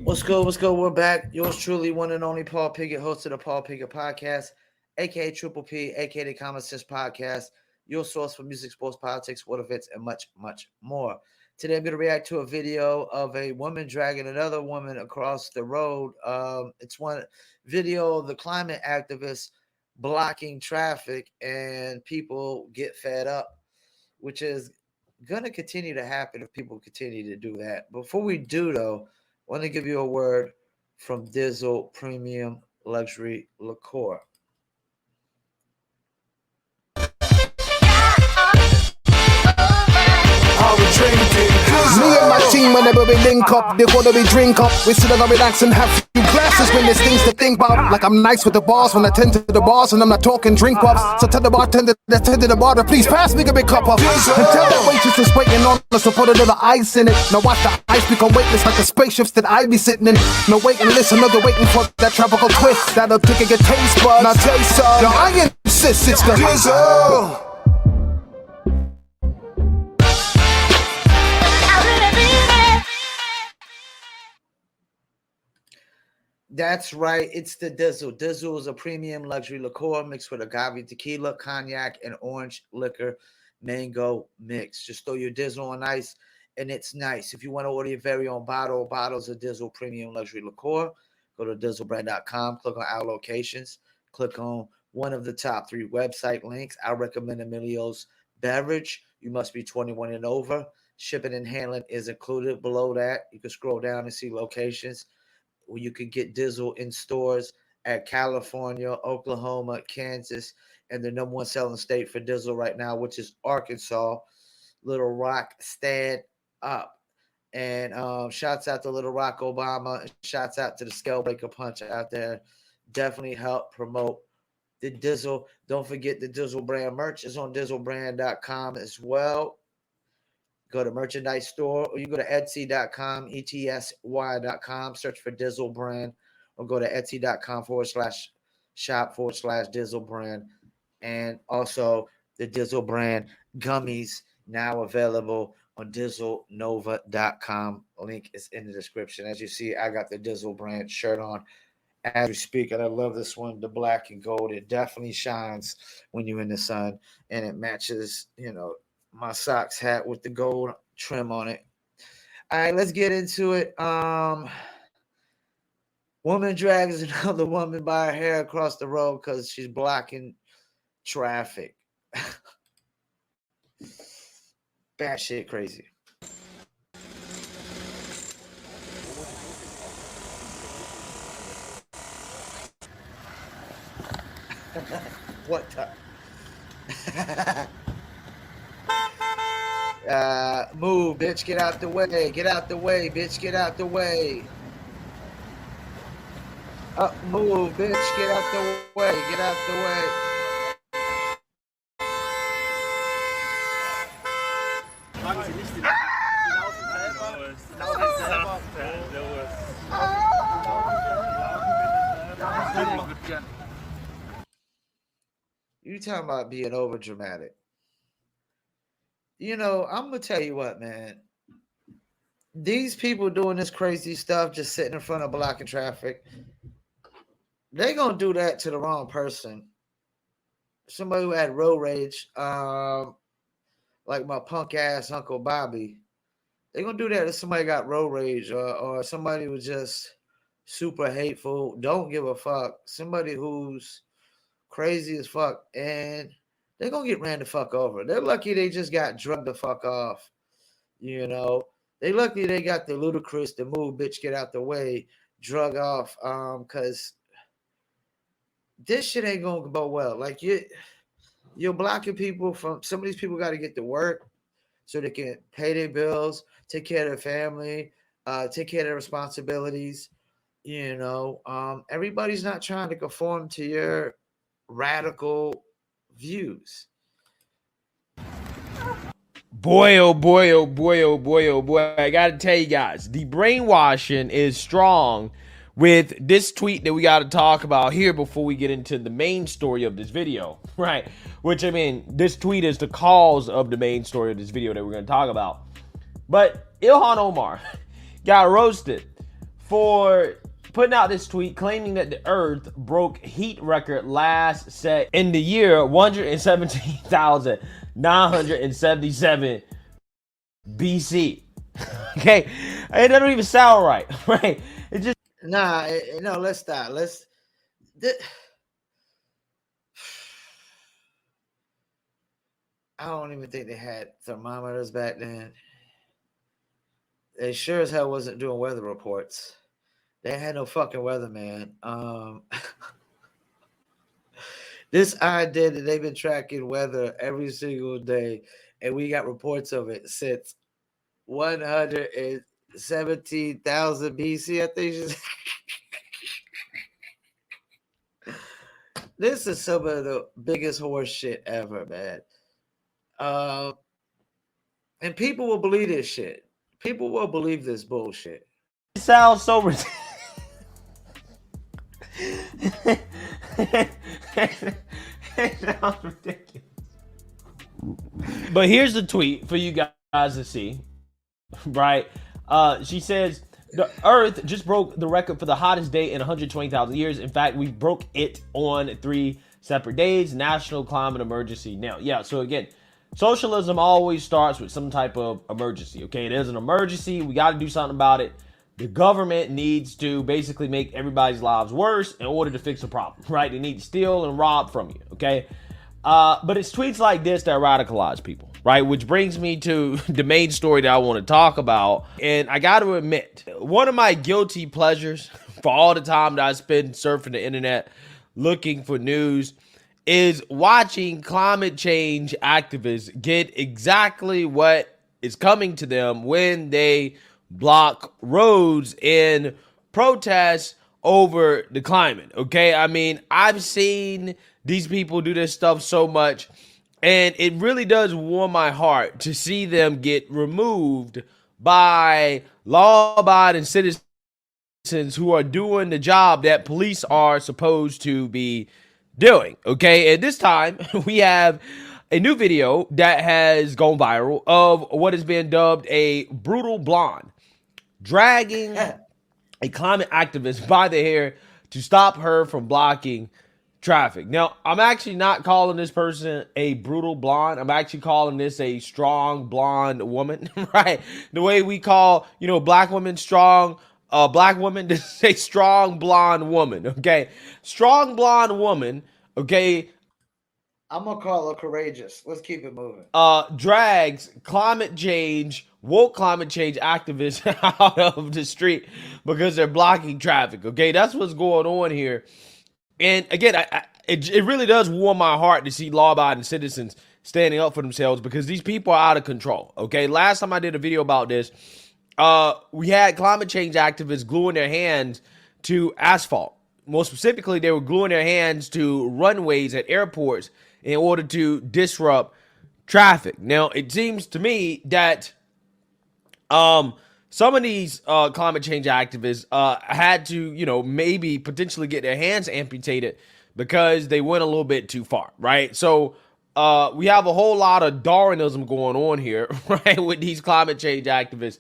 What's good? What's good? We're back. Yours truly, one and only Paul Pickett, host of the Paul Pickett Podcast, aka Triple P, aka the Common Sense Podcast, your source for music, sports, politics, world events, and much, much more. Today, I'm going to react to a video of a woman dragging another woman across the road. It's one video of the climate activists blocking traffic, and people get fed up, which is going to continue to happen if people continue to do that. Before we do, though, I want to give you a word from Dizzle Premium Luxury Liqueur. Me and my team, whenever we link up, they wanna be drink up. We sit down and relax and have few glasses when there's things to think about. Like I'm nice with the bars when I tend to the bars and I'm not talking drink ups. So tell the bartender that tend to the bar to please pass me a big cup up. And tell that waitress that's waiting on us to put a little ice in it. Now watch the ice become weightless like the spaceships that I be sitting in. Now wait and listen, another waiting for that tropical twist that'll tickle your taste buds. Now taste some. Yo, I insist it's the Dizzle. That's right. It's the Dizzle. Dizzle is a premium luxury liqueur mixed with agave tequila, cognac, and orange liquor mango mix. Just throw your Dizzle on ice, and it's nice. If you want to order your very own bottles of Dizzle premium luxury liqueur, go to dizzlebrand.com, click on our locations, click on one of the top 3 website links. I recommend Emilio's Beverage. You must be 21 and over. Shipping and handling is included. Below that, you can scroll down and see locations where you can get Dizzle in stores at California, Oklahoma, Kansas, and the number 1 selling state for Dizzle right now, which is Arkansas. Little Rock, stand up. And shouts out to Little Rock Obama. Shouts out to the Scalebreaker Punch out there. Definitely help promote the Dizzle. Don't forget the Dizzle brand merch is on dizzlebrand.com as well. Go to merchandise store, or you go to etsy.com, etsy.com, search for Dizzle brand, or go to etsy.com/shop/Dizzle brand. And also the Dizzle brand gummies now available on DizzleNova.com. Link is in the description. As you see, I got the Dizzle brand shirt on as we speak, and I love this one, the black and gold. It definitely shines when you're in the sun, and it matches, my socks hat with the gold trim on it. All right, let's get into it. Woman drags another woman by her hair across the road because she's blocking traffic. Bad shit crazy. What the? Move, bitch, get out the way. Get out the way, bitch, get out the way. Move, bitch, get out the way. Get out the way. You talking about being over dramatic. I'm going to tell you what, man. These people doing this crazy stuff, just sitting in front of blocking traffic, they going to do that to the wrong person. Somebody who had road rage, like my punk ass Uncle Bobby, they're going to do that if somebody got road rage or somebody was just super hateful, don't give a fuck, somebody who's crazy as fuck, and they're going to get ran the fuck over. They're lucky they just got drugged the fuck off. They lucky they got the ludicrous, the move, bitch, get out the way, drug off, because this shit ain't going to go well. Like, you're blocking people from, some of these people got to get to work so they can pay their bills, take care of their family, take care of their responsibilities. Everybody's not trying to conform to your radical views. Boy, oh boy, oh boy, oh boy, oh boy. I gotta tell you guys, the brainwashing is strong with this tweet that we gotta talk about here before we get into the main story of this video, right? Which, this tweet is the cause of the main story of this video that we're gonna talk about. But Ilhan Omar got roasted for putting out this tweet claiming that the Earth broke heat record last set in the year 117,977 BC. Okay, it doesn't even sound right, right? It just no. Let's stop. I don't even think they had thermometers back then. They sure as hell wasn't doing weather reports. They had no fucking weather, man. This idea that they've been tracking weather every single day, and we got reports of it since 117,000 BC, I think. This is some of the biggest horse shit ever, man. And people will believe this shit. People will believe this bullshit. it sounds so ridiculous. It sounds ridiculous. But here's the tweet for you guys to see, right? She says, the Earth just broke the record for the hottest day in 120,000 years. In fact, we broke it on 3 separate days. National climate emergency. Now, yeah, so again, socialism always starts with some type of emergency, okay? There's an emergency. We got to do something about it. The government needs to basically make everybody's lives worse in order to fix a problem, right? They need to steal and rob from you, okay? But it's tweets like this that radicalize people, right? Which brings me to the main story that I want to talk about. And I got to admit, one of my guilty pleasures for all the time that I spend surfing the internet looking for news is watching climate change activists get exactly what is coming to them when they block roads in protest over the climate. Okay, I mean, I've seen these people do this stuff so much, and it really does warm my heart to see them get removed by law-abiding citizens who are doing the job that police are supposed to be doing. Okay, and this time we have a new video that has gone viral of what has been dubbed a brutal blonde dragging a climate activist by the hair to stop her from blocking traffic. Now, I'm actually not calling this person a brutal blonde. I'm actually calling this a strong blonde woman, right? The way we call, black women strong, black woman, this is a strong blonde woman, okay? Strong blonde woman, okay? I'm gonna call her courageous. Let's keep it moving. Drags woke climate change activists out of the street because they're blocking traffic. Okay, that's what's going on here. And again, it really does warm my heart to see law-abiding citizens standing up for themselves because these people are out of control. Okay, last time I did a video about this, we had climate change activists gluing their hands to asphalt. More specifically, they were gluing their hands to runways at airports in order to disrupt traffic. Now, it seems to me that some of these climate change activists had to, maybe potentially get their hands amputated because they went a little bit too far, right? So we have a whole lot of Darwinism going on here, right, with these climate change activists.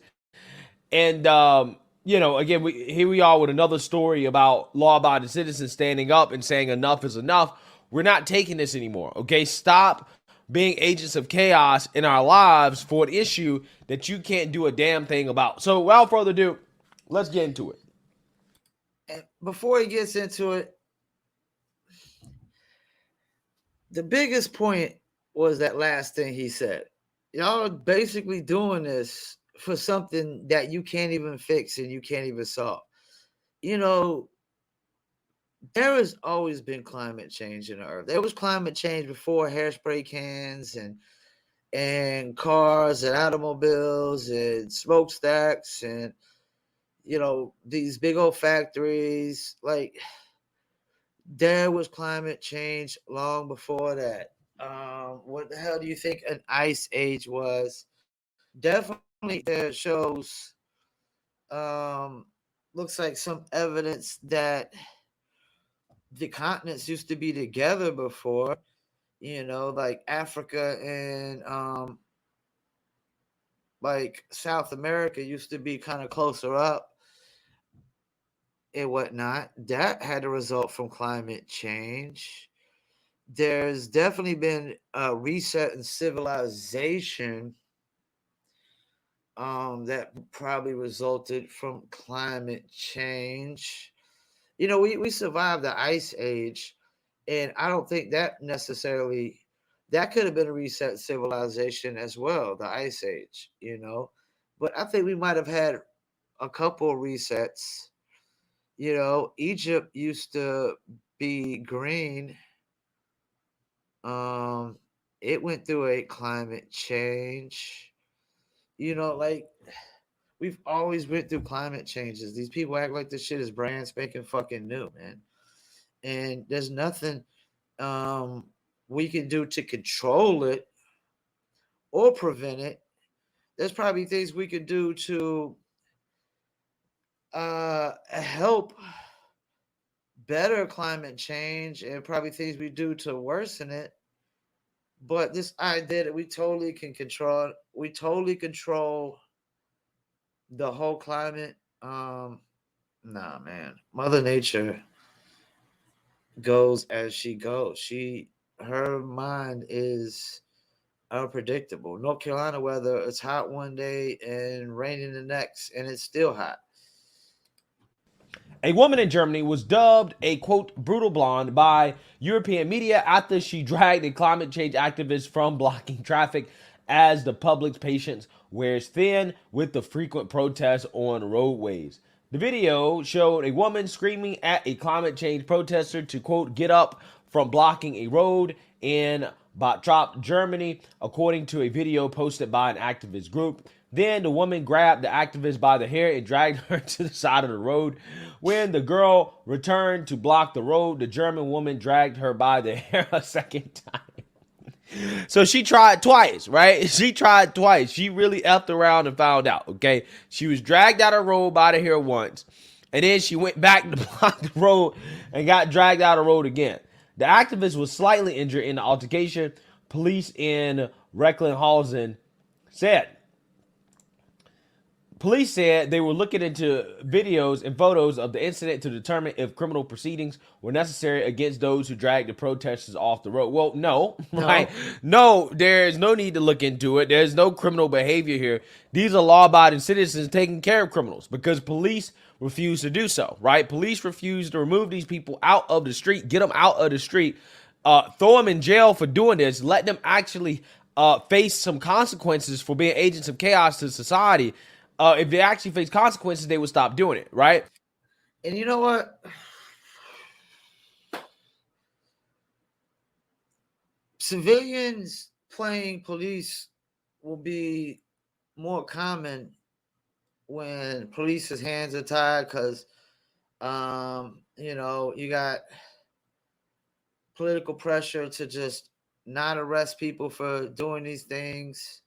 And, again, here we are with another story about law-abiding citizens standing up and saying enough is enough. We're not taking this anymore, okay? Stop being agents of chaos in our lives for an issue that you can't do a damn thing about. So without further ado, let's get into it. And before he gets into it, the biggest point was that last thing he said. Y'all are basically doing this for something that you can't even fix and you can't even solve. There has always been climate change in the earth. There was climate change before hairspray cans and cars and automobiles and smokestacks and these big old factories. Like, there was climate change long before that. What the hell do you think an ice age was? Definitely there shows looks like some evidence that the continents used to be together before, like Africa and like South America used to be kind of closer up. and whatnot. That had a result from climate change. There's definitely been a reset in civilization that probably resulted from climate change. We survived the ice age, and I don't think that necessarily that could have been a reset civilization as well, the ice age. But I think we might have had a couple of resets. Egypt used to be green. Um, it went through a climate change. Like we've always went through climate changes. These people act like this shit is brand spanking fucking new, man. And there's nothing um we can do to control it or prevent it. There's probably things we could do to help better climate change, and probably things we do to worsen it. But this idea that we totally can control, we totally control the whole climate. Nah, man. Mother Nature goes as she goes. Her mind is unpredictable. North Carolina weather, it's hot one day and raining the next, and it's still hot. A woman in Germany was dubbed a quote brutal blonde by European media after she dragged a climate change activist from blocking traffic as the public's patience wears thin with the frequent protests on roadways. The video showed a woman screaming at a climate change protester to quote get up from blocking a road in Bottrop, Germany, according to a video posted by an activist group. Then the woman grabbed the activist by the hair and dragged her to the side of the road. When the girl returned to block the road, the German woman dragged her by the hair a second time. So she tried twice, right? She tried twice. She really effed around and found out, okay? She was dragged out of the road by the hair once, and then she went back to block the road and got dragged out of the road again. The activist was slightly injured in the altercation, police in Recklinghausen said. Police said they were looking into videos and photos of the incident to determine if criminal proceedings were necessary against those who dragged the protesters off the road. Well, no, right? No, there's no need to look into it. There's no criminal behavior here. These are law-abiding citizens taking care of criminals because police refuse to do so, right? Police refuse to remove these people out of the street, get them out of the street, throw them in jail for doing this, let them actually face some consequences for being agents of chaos to society. If they actually face consequences, they would stop doing it, right? And you know what? Civilians playing police will be more common when police's hands are tied because, you got political pressure to just not arrest people for doing these things.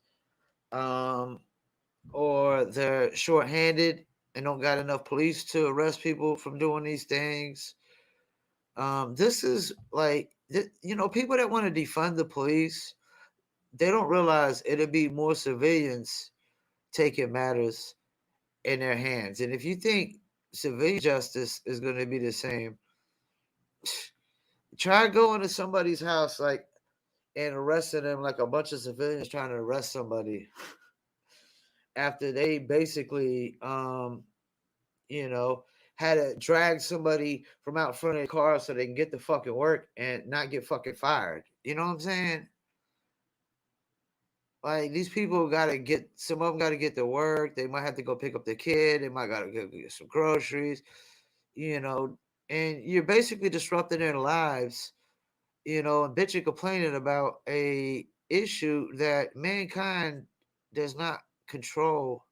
Or they're short-handed and don't got enough police to arrest people from doing these things. This is like, people that want to defund the police, they don't realize it'll be more civilians taking matters in their hands. And if you think civilian justice is going to be the same, try going to somebody's house and arresting them like a bunch of civilians trying to arrest somebody after they basically had to drag somebody from out front of the car so they can get to fucking work and not get fucking fired. You know what I'm saying? Like, these people some of them got to get to work. They might have to go pick up their kid. They might got to go get some groceries, and you're basically disrupting their lives, and bitching, complaining about a issue that mankind does not control.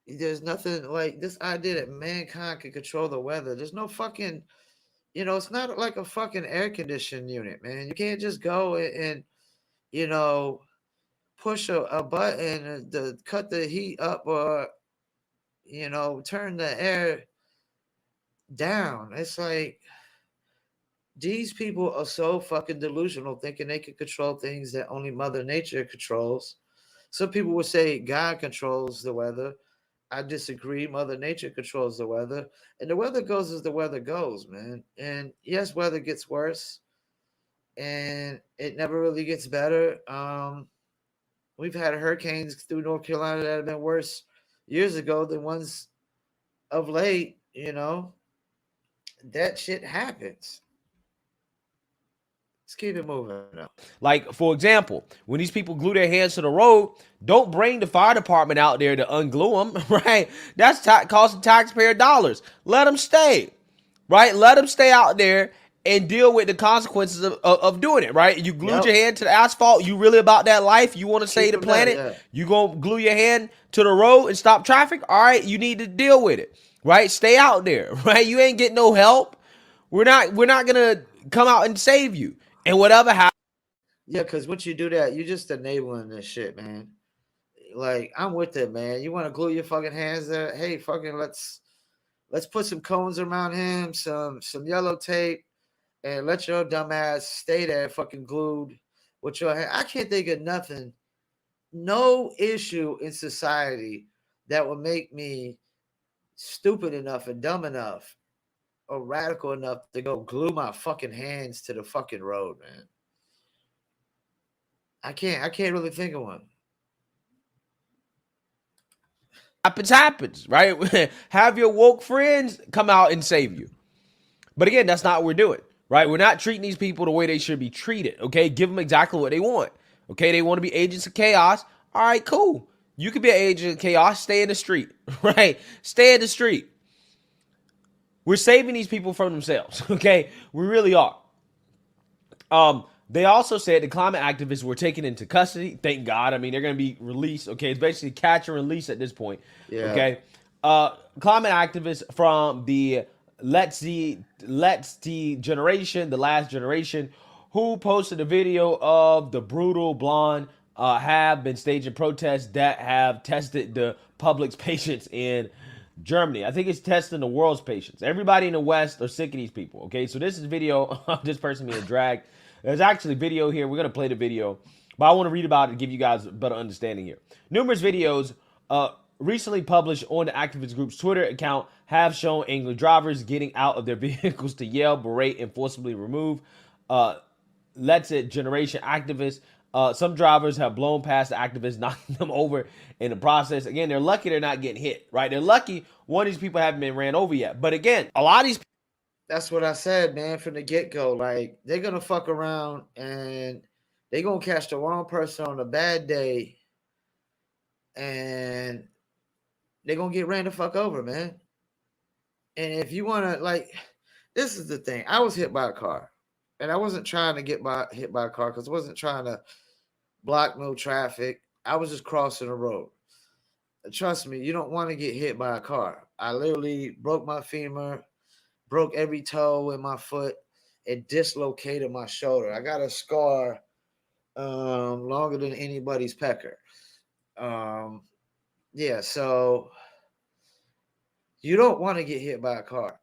There's nothing like this idea that mankind can control the weather. There's no fucking, it's not like a fucking air conditioning unit, man. You can't just go and push a button to cut the heat up or, turn the air down. It's like these people are so fucking delusional thinking they can control things that only Mother Nature controls. Some people would say God controls the weather. I disagree. Mother Nature controls the weather, and the weather goes as the weather goes, man. And yes, weather gets worse, and it never really gets better. We've had hurricanes through North Carolina that have been worse years ago than ones of late. That shit happens. Let's keep it moving now. Like, for example, when these people glue their hands to the road, don't bring the fire department out there to unglue them, right? That's costing taxpayer dollars. Let them stay, right? Let them stay out there and deal with the consequences of doing it, right? You glued your hand to the asphalt. You really about that life? You want to save the planet? You gonna glue your hand to the road and stop traffic? All right, you need to deal with it, right? Stay out there, right? You ain't getting no help. We're not gonna come out and save you. And whatever happens. Yeah, because once you do that, you're just enabling this shit, man. Like, I'm with it, man. You want to glue your fucking hands there? Hey, fucking let's put some cones around him, some yellow tape, and let your dumb ass stay there fucking glued with your hand. I can't think of nothing, no issue in society that would make me stupid enough and dumb enough or radical enough to go glue my fucking hands to the fucking road, man. I can't really think of one. Happens, right? Have your woke friends come out and save you. But again, that's not what we're doing, right? We're not treating these people the way they should be treated, okay? Give them exactly what they want, okay? They want to be agents of chaos. All right, cool. You could be an agent of chaos. Stay in the street, right? Stay in the street. We're saving these people from themselves, okay? We really are. They also said the climate activists were taken into custody. Thank God. I mean, they're going to be released, okay? It's basically catch and release at this point, okay? Climate activists from the Let's the generation, the last generation, who posted a video of the brutal blonde have been staging protests that have tested the public's patience in Germany. I think it's testing the world's patience. Everybody in the West are sick of these people, okay? So this is video of this person being dragged. There's actually video here. We're going to play the video, but I want to read about it to give you guys a better understanding here. Numerous videos recently published on the activist group's Twitter account have shown angry drivers getting out of their vehicles to yell, berate, and forcibly remove Let's It generation activists. Some drivers have blown past the activists, knocking them over in the process. Again, they're lucky they're not getting hit, right? They're lucky one of these people haven't been ran over yet. But again, a lot of these people. That's what I said, man, from the get-go. Like, they're going to fuck around and they're going to catch the wrong person on a bad day and they're going to get ran the fuck over, man. And if you want to, like, this is the thing. I was hit by a car. And I wasn't trying to get hit by a car because I wasn't trying to block no traffic. I was just crossing the road. Trust me, you don't want to get hit by a car. I literally broke my femur, broke every toe in my foot, and dislocated my shoulder. I got a scar longer than anybody's pecker. Yeah, so you don't want to get hit by a car.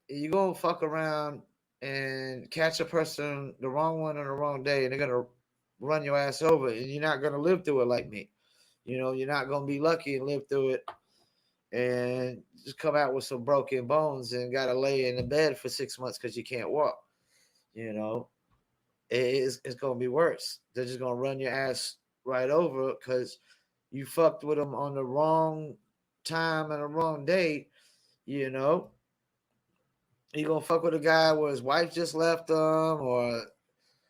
You're going to fuck around and catch a person, the wrong one on the wrong day, and they're going to run your ass over, and you're not going to live through it like me. You know, you're not going to be lucky and live through it and just come out with some broken bones and got to lay in the bed for 6 months because you can't walk. You know, it's going to be worse. They're just going to run your ass right over because you fucked with them on the wrong time and the wrong day, you know. You're going to fuck with a guy where his wife just left him or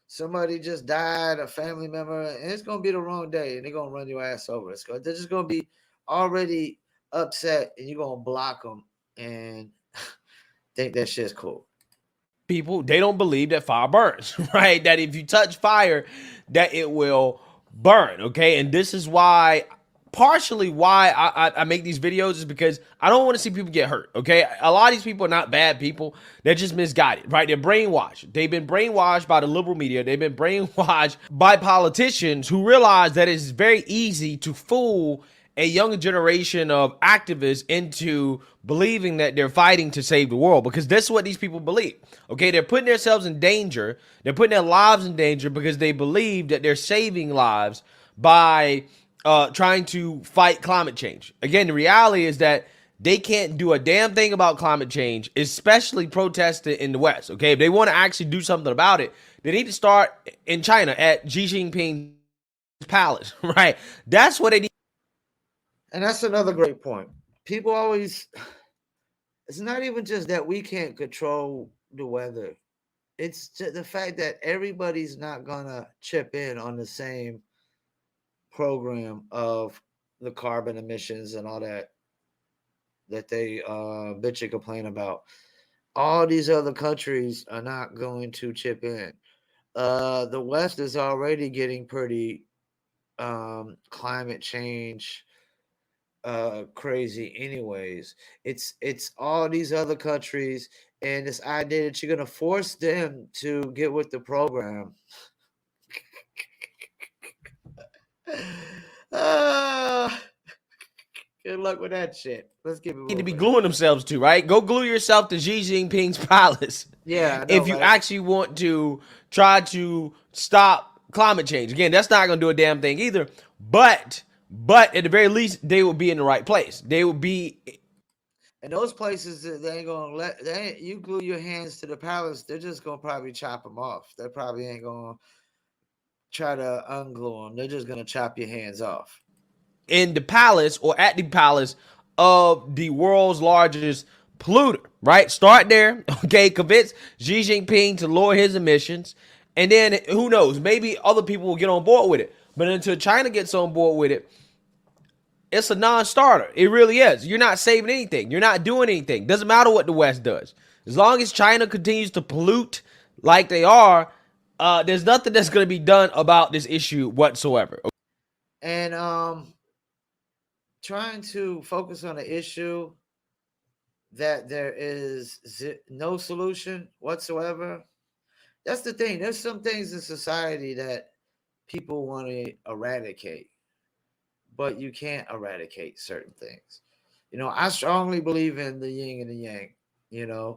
somebody just died, a family member, and it's going to be the wrong day, and they're going to run your ass over. They're just going to be already upset, and you're going to block them and think that shit's cool. People, they don't believe that fire burns, right? That if you touch fire, that it will burn, okay? And this is why, partially why I make these videos is because I don't want to see people get hurt, okay? A lot of these people are not bad people. They're just misguided, right? They're brainwashed. They've been brainwashed by the liberal media. They've been brainwashed by politicians who realize that it's very easy to fool a younger generation of activists into believing that they're fighting to save the world, because that's what these people believe. Okay, they're putting themselves in danger. They're putting their lives in danger because they believe that they're saving lives by trying to fight climate change. Again, the reality is that they can't do a damn thing about climate change, especially protesting in the West. Okay, if they want to actually do something about it, they need to start in China at Xi Jinping's palace, right? That's what they need. And that's another great point. People always, it's not even just that we can't control the weather. It's just the fact that everybody's not gonna chip in on the same program of the carbon emissions and all that they bitch and complain about. All these other countries are not going to chip in. The West is already getting pretty climate change crazy anyways. It's all these other countries and this idea that you're gonna force them to get with the program. uh, Good luck with that shit. Let's keep it moving. To be gluing themselves to, right? Go glue yourself to Xi Jinping's palace. Yeah, I know, if you right? actually want to try to stop climate change. Again, that's not going to do a damn thing either. But at the very least, they will be in the right place. They will be. And those places that they ain't gonna you glue your hands to the palace, they're just gonna probably chop them off. They probably ain't gonna try to unglue them. They're just gonna chop your hands off. In the palace or at the palace of the world's largest polluter, right? Start there, okay? Convince Xi Jinping to lower his emissions, and then who knows? Maybe other people will get on board with it. But until China gets on board with it, it's a non-starter. It really is. You're not saving anything. You're not doing anything. Doesn't matter what the West does. As long as China continues to pollute like they are, there's nothing that's going to be done about this issue whatsoever. And trying to focus on an issue that there is no solution whatsoever. That's the thing. There's some things in society that people want to eradicate, but you can't eradicate certain things. I strongly believe in the yin and the yang,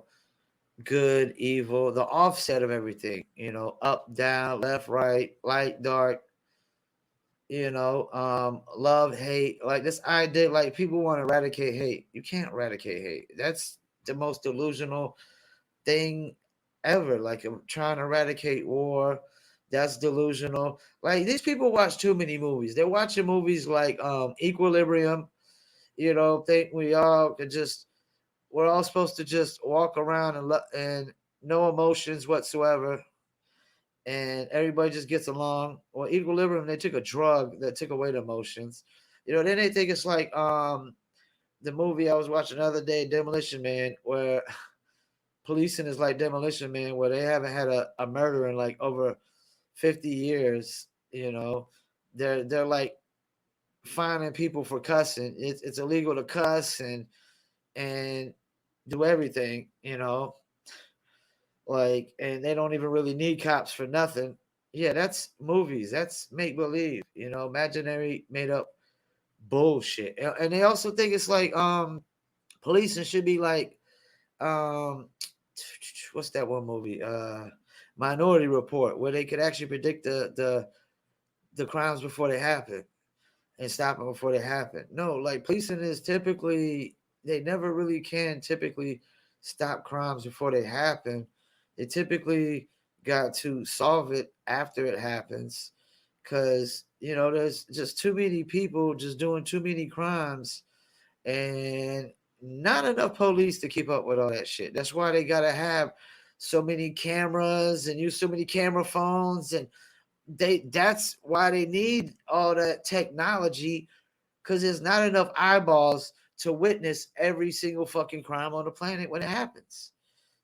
good, evil, the offset of everything, up, down, left, right, light, dark, love, hate, like this idea, like people want to eradicate hate. You can't eradicate hate. That's the most delusional thing ever. Like trying to eradicate war. That's delusional. Like these people watch too many movies. They're watching movies like Equilibrium, think we're all supposed to just walk around and no emotions whatsoever, and everybody just gets along. Well, Equilibrium, they took a drug that took away the emotions. Then they think it's like the movie I was watching the other day, Demolition Man, where policing is like Demolition Man, where they haven't had a murder in like over 50 years. They're like fining people for cussing. It's illegal to cuss and do everything, like, and they don't even really need cops for nothing. Yeah, that's movies. That's make believe, imaginary made up bullshit. And they also think it's like policing should be like what's that one movie? Minority Report, where they could actually predict the crimes before they happen and stop them before they happen. No, like policing is typically, they never really can typically stop crimes before they happen. They typically got to solve it after it happens because, there's just too many people just doing too many crimes and not enough police to keep up with all that shit. That's why they got to have so many cameras and use so many camera phones, and that's why they need all that technology, because there's not enough eyeballs to witness every single fucking crime on the planet when it happens.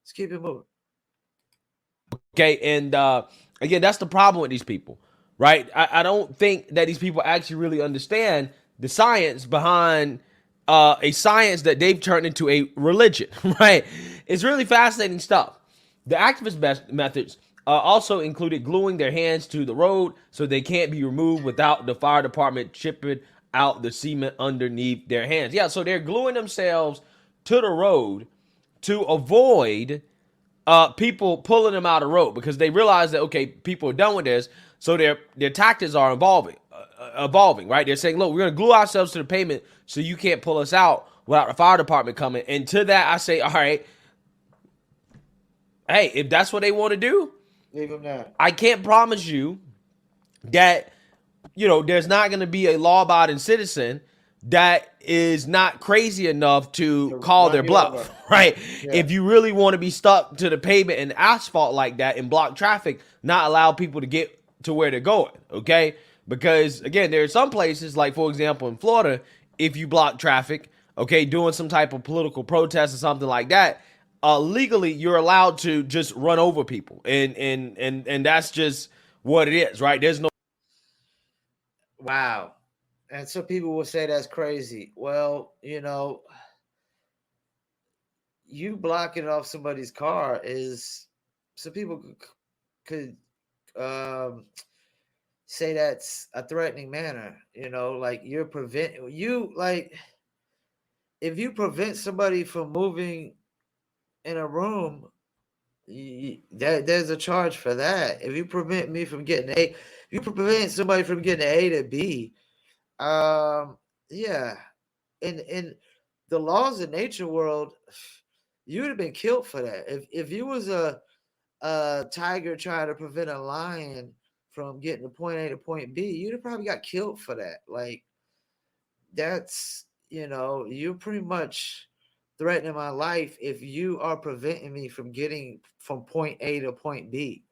Let's keep it moving. Okay, and again, that's the problem with these people, right? I don't think that these people actually really understand the science behind a science that they've turned into a religion, right? It's really fascinating stuff. The activist methods also included gluing their hands to the road so they can't be removed without the fire department chipping out the cement underneath their hands. Yeah, so they're gluing themselves to the road to avoid people pulling them out of the road, because they realize that, okay, people are done with this, so their tactics are evolving, right? They're saying, look, we're going to glue ourselves to the pavement so you can't pull us out without the fire department coming. And to that, I say, all right, hey, if that's what they want to do, leave them there. I can't promise you that, there's not going to be a law-abiding citizen that is not crazy enough to call their bluff, right? Yeah. If you really want to be stuck to the pavement and asphalt like that and block traffic, not allow people to get to where they're going, okay? Because, again, there are some places, like, for example, in Florida, if you block traffic, okay, doing some type of political protest or something like that, legally, you're allowed to just run over people. And that's just what it is, right? There's no... Wow. And some people will say that's crazy. Well, you blocking off somebody's car is, some people could say that's a threatening manner. Like if you prevent somebody from moving in a room, there's a charge for that. If you prevent me from getting if you prevent somebody from getting A to B, yeah, in the laws of nature world, you would have been killed for that. If you was a tiger trying to prevent a lion from getting to point A to point B, you'd have probably got killed for that. Like, that's, you're pretty much threatening my life if you are preventing me from getting from point A to point B.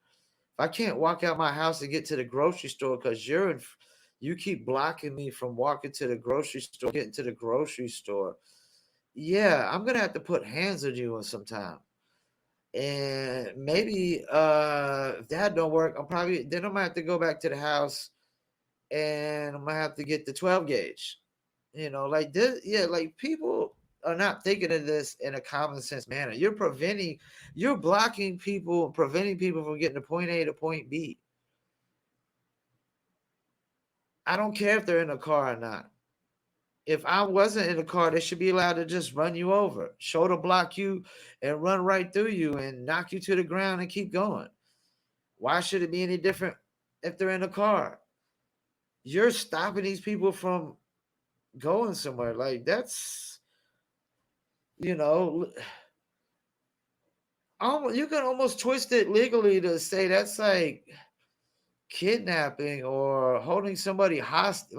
If I can't walk out my house and get to the grocery store because you keep blocking me from walking to the grocery store, getting to the grocery store, yeah, I'm gonna have to put hands on you some time. And maybe if that don't work, I'm gonna have to go back to the house and I'm gonna have to get the 12 gauge. Like this, yeah, like people are not thinking of this in a common sense manner. You're blocking people, preventing people from getting to point A to point B. I don't care if they're in a car or not. If I wasn't in the car, they should be allowed to just run you over, shoulder block you, and run right through you and knock you to the ground and keep going. Why should it be any different if they're in a car? You're stopping these people from going somewhere. Like, that's, you can almost twist it legally to say that's like kidnapping or holding somebody hostage,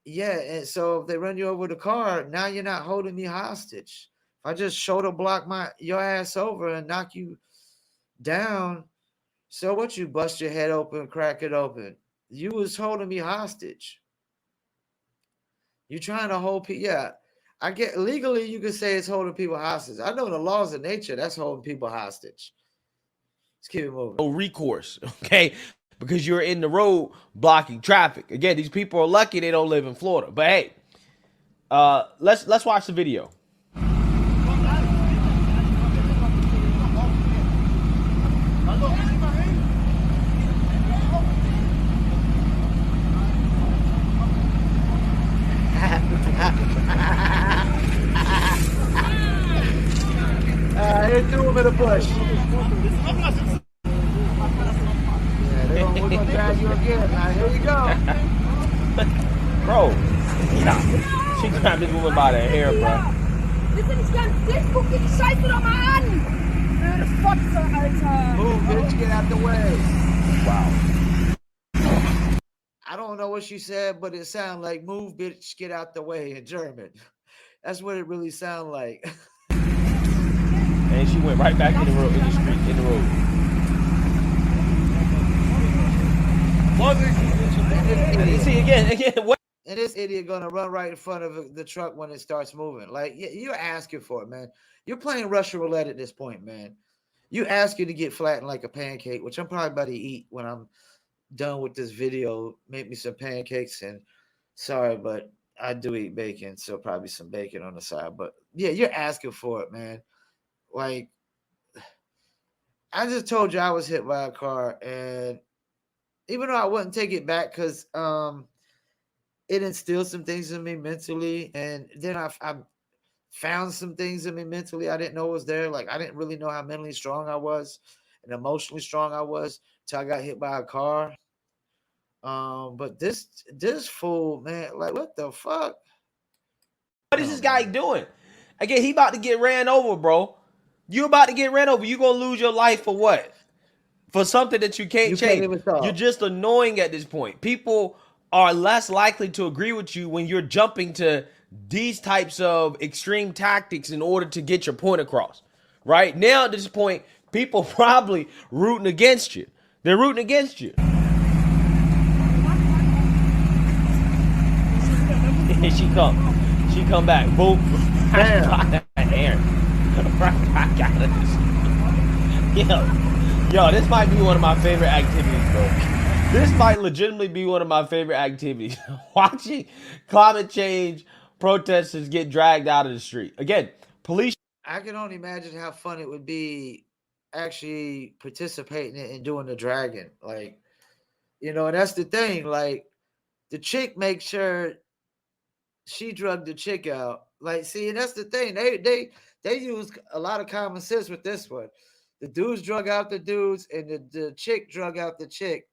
Yeah, and so if they run you over with a car, now you're not holding me hostage. If I just shoulder block your ass over and knock you down, so what? You bust your head open, crack it open. You was holding me hostage. You trying to hold people? Yeah, I get legally. You can say it's holding people hostage. I know the laws of nature. That's holding people hostage. Let's keep it moving. No recourse, okay? Because you're in the road blocking traffic. Again, these people are lucky they don't live in Florida. But hey, let's watch the video. They threw him in a bush. We're gonna drag you again. Now, here you go. Bro, stop. She grabbed this woman by the hair, bro. Listen, ich kann dick, guck dir die Scheiße doch mal an. Blöde Fotze, Alter. Move, bitch, get out the way. Wow. I don't know what she said, but it sounded like "move, bitch, get out the way" in German. That's what it really sounded like. And she went right back in the road, in the street, in the road. And see, again, what? And this idiot gonna run right in front of the truck when it starts moving. Like, you're asking for it, man. You're playing Russian roulette at this point, man. You asking to get flattened like a pancake, which I'm probably about to eat when I'm done with this video. Make me some pancakes, and sorry, but I do eat bacon, so probably some bacon on the side. But yeah, you're asking for it, man. Like, I just told you I was hit by a car, and even though I wouldn't take it back because it instilled some things in me mentally, and then I found some things in me mentally I didn't know was there. Like, I didn't really know how mentally strong I was and emotionally strong I was till I got hit by a car. But this fool, man, like what the fuck? What is this guy doing? Again, he about to get ran over, bro. You about to get ran over. You gonna lose your life for what? For something that you can't You can't change. even solve. You're just annoying at this point. People are less likely to agree with you when you're jumping to these types of extreme tactics in order to get your point across. Right now, at this point, people probably rooting against you. They're rooting against you. She come back. Boom. Damn. Yo, this might be one of my favorite activities, bro. This might legitimately be one of my favorite activities. Watching climate change protesters get dragged out of the street. Again, police. I can only imagine how fun it would be actually participating in doing the dragon. Like, you know, and that's the thing. Like, the chick makes sure she drugged the chick out. Like, see, and that's the thing. They use a lot of common sense with this one. The dudes drug out the dudes, and the chick drug out the chick.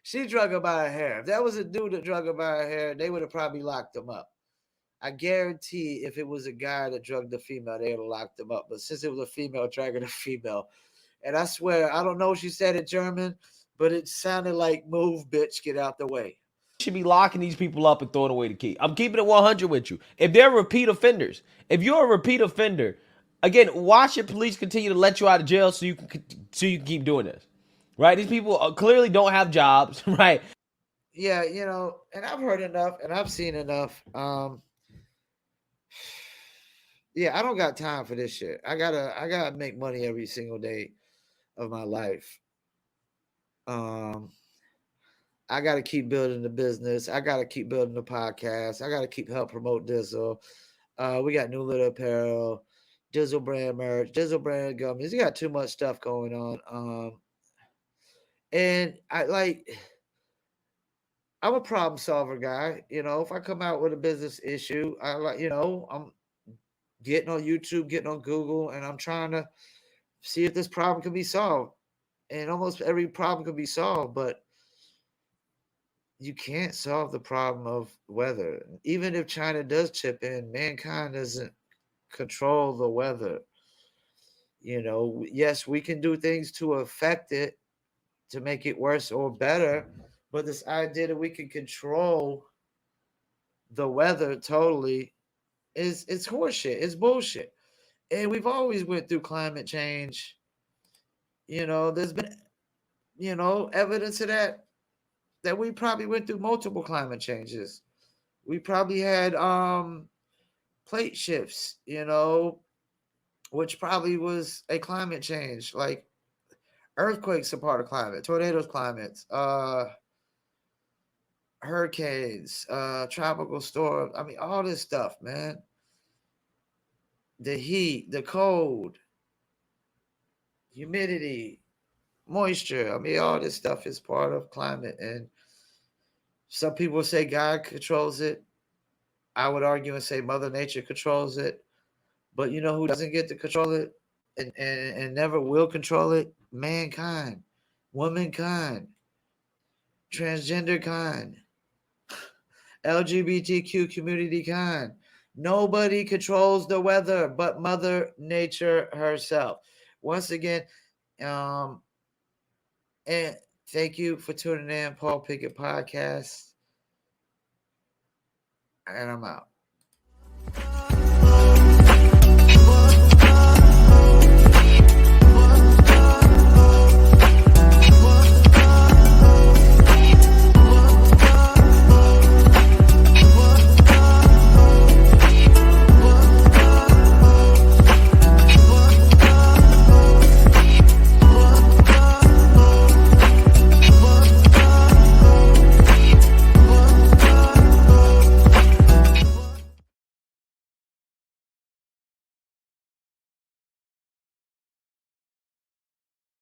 She drug her by her hair. If that was a dude that drug her by her hair, they would have probably locked him up. I guarantee if it was a guy that drugged the female, they would have locked him up. But since it was a female dragging a female, and I swear, I don't know if she said it German, but it sounded like "move, bitch, get out the way." Should be locking these people up and throwing away the key. I'm keeping it 100 with you. If they're repeat offenders, if you're a repeat offender, again, why should police continue to let you out of jail so you can keep doing this? Right? These people clearly don't have jobs, right? Yeah, you know, and I've heard enough and I've seen enough. Yeah, I don't got time for this shit. I gotta make money every single day of my life. I gotta keep building the business. I gotta keep building the podcast. I gotta keep help promote Dizzle. We got new little apparel, Dizzle brand merch, Dizzle brand gummies. We got too much stuff going on. And I'm a problem solver guy. You know, if I come out with a business issue, I'm getting on YouTube, getting on Google, and I'm trying to see if this problem can be solved. And almost every problem can be solved, but you can't solve the problem of weather. Even if China does chip in, mankind doesn't control the weather. You know, yes, we can do things to affect it, to make it worse or better, but this idea that we can control the weather totally is it's horseshit. It's bullshit. And we've always went through climate change. You know, there's been evidence of that we probably went through multiple climate changes. We probably had plate shifts, which probably was a climate change. Like earthquakes are part of climate, tornadoes, climates, hurricanes, tropical storms. I mean, all this stuff, man. The heat, the cold, humidity, moisture. I mean, all this stuff is part of climate. And some people say God controls it. I would argue and say Mother Nature controls it. But you know who doesn't get to control it and never will control it? Mankind, womankind, transgender kind, LGBTQ community kind. Nobody controls the weather but Mother Nature herself. Once again, and thank you for tuning in, Paul Pickett Podcast. And I'm out.